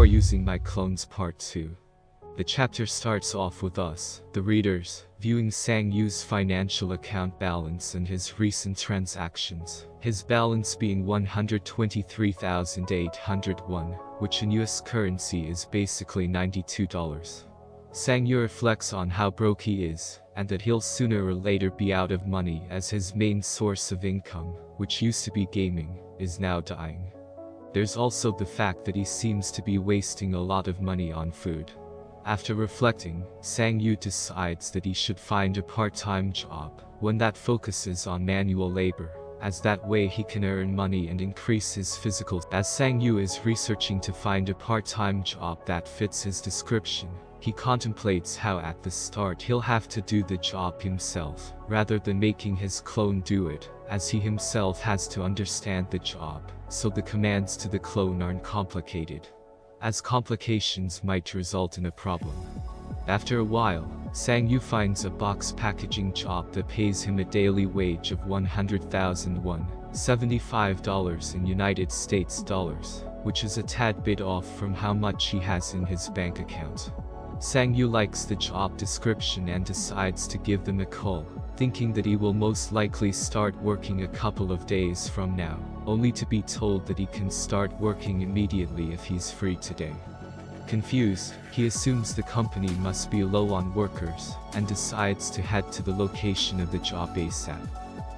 Using My Clones Part 2. The chapter starts off with us, the readers, viewing Sang-Yu's financial account balance and his recent transactions. His balance being 123,801, which in US currency is basically $92. Sang-Yu reflects on how broke he is, and that he'll sooner or later be out of money as his main source of income, which used to be gaming, is now dying. There's also the fact that he seems to be wasting a lot of money on food. After reflecting, Sang-Yu decides that he should find a part-time job, one that focuses on manual labor, as that way he can earn money and increase his physical. As Sang-Yu is researching to find a part-time job that fits his description, he contemplates how at the start he'll have to do the job himself, rather than making his clone do it, as he himself has to understand the job, so the commands to the clone aren't complicated, as complications might result in a problem. After a while, Sang-Yu finds a box packaging job that pays him a daily wage of 100,000 won, $75 in United States dollars, which is a tad bit off from how much he has in his bank account. Sang-Yu likes the job description and decides to give them a call, thinking that he will most likely start working a couple of days from now, only to be told that he can start working immediately if he's free today. Confused, he assumes the company must be low on workers, and decides to head to the location of the job ASAP.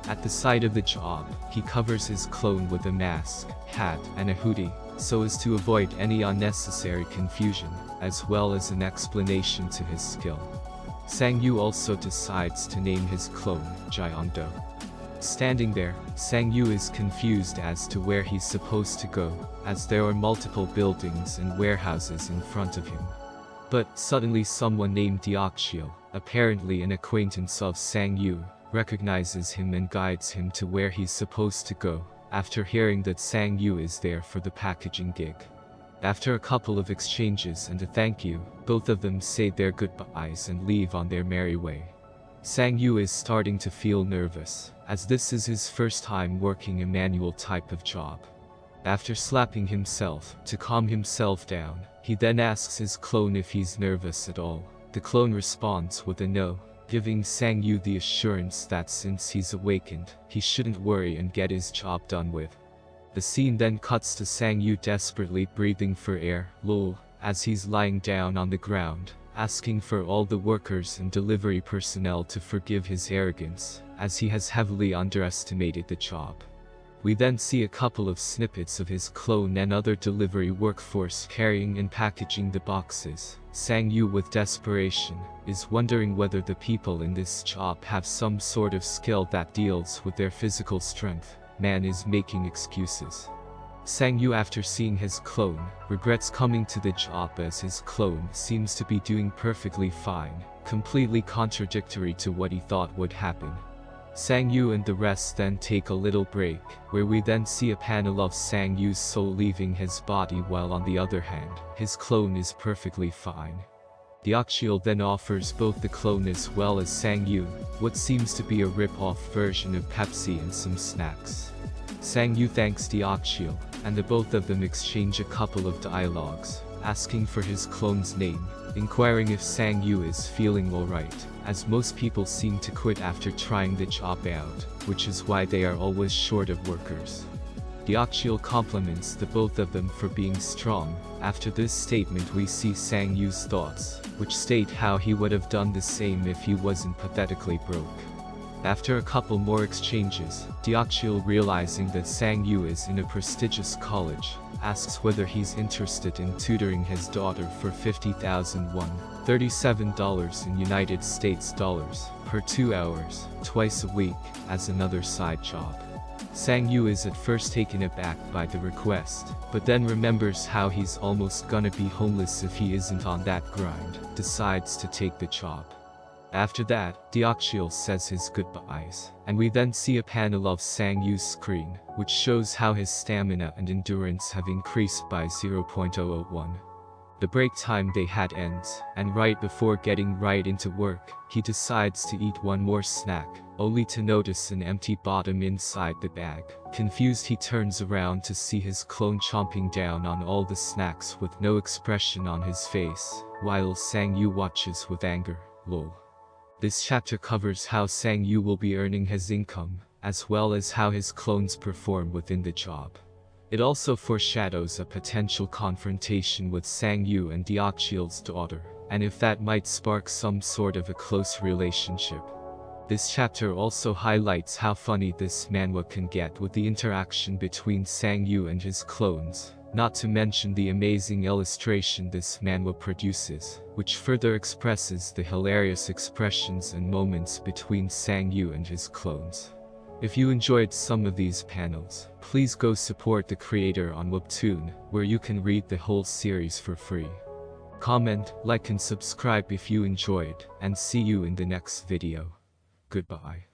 At the site of the job, he covers his clone with a mask, hat, and a hoodie, so as to avoid any unnecessary confusion, as well as an explanation to his skill. Sang-Yu also decides to name his clone, Jyeongdo. Standing there, Sang-Yu is confused as to where he's supposed to go, as there are multiple buildings and warehouses in front of him. But suddenly someone named Deokshil, apparently an acquaintance of Sang-Yu, recognizes him and guides him to where he's supposed to go, after hearing that Sang-Yu is there for the packaging gig. After a couple of exchanges and a thank you, both of them say their goodbyes and leave on their merry way. Sang-Yu is starting to feel nervous, as this is his first time working a manual type of job. After slapping himself to calm himself down, he then asks his clone if he's nervous at all. The clone responds with a no, giving Sang-Yu the assurance that since he's awakened, he shouldn't worry and get his job done with. The scene then cuts to Sang-Yu desperately breathing for air, lol, as he's lying down on the ground, asking for all the workers and delivery personnel to forgive his arrogance, as he has heavily underestimated the job. We then see a couple of snippets of his clone and other delivery workforce carrying and packaging the boxes. Sang-Yu, with desperation, is wondering whether the people in this job have some sort of skill that deals with their physical strength. Man is making excuses. Sang-Yu, after seeing his clone, regrets coming to the job as his clone seems to be doing perfectly fine, completely contradictory to what he thought would happen. Sang-Yu and the rest then take a little break, where we then see a panel of Sang-Yu's soul leaving his body while on the other hand, his clone is perfectly fine. Deokshil then offers both the clone as well as Sang-Yu what seems to be a rip-off version of Pepsi and some snacks. Sang-Yu thanks Deokshil, and the both of them exchange a couple of dialogues, asking for his clone's name, inquiring if Sang-Yu is feeling alright, as most people seem to quit after trying the job out, which is why they are always short of workers. Deokshil compliments the both of them for being strong. After this statement we see Sang-Yu's thoughts, which state how he would have done the same if he wasn't pathetically broke. After a couple more exchanges, Deokshil, realizing that Sang-Yu is in a prestigious college, asks whether he's interested in tutoring his daughter for 50,000 won, $37 in United States dollars, per 2 hours, twice a week, as another side job. Sang-Yu is at first taken aback by the request, but then remembers how he's almost gonna be homeless if he isn't on that grind, decides to take the job. After that, Deokshil says his goodbyes, and we then see a panel of Sang-Yu's screen, which shows how his stamina and endurance have increased by 0.001. The break time they had ends, and right before getting right into work, he decides to eat one more snack, only to notice an empty bottom inside the bag. Confused, he turns around to see his clone chomping down on all the snacks with no expression on his face, while Sang-yu watches with anger. Lol. This chapter covers how Sang-yu will be earning his income, as well as how his clones perform within the job. It also foreshadows a potential confrontation with Sang-yu and Deokchil's daughter, and if that might spark some sort of a close relationship. This chapter also highlights how funny this manhwa can get with the interaction between Sang-yu and his clones, not to mention the amazing illustration this manhwa produces, which further expresses the hilarious expressions and moments between Sang-yu and his clones. If you enjoyed some of these panels, please go support the creator on Webtoon, where you can read the whole series for free. Comment, like and subscribe if you enjoyed, and see you in the next video. Goodbye.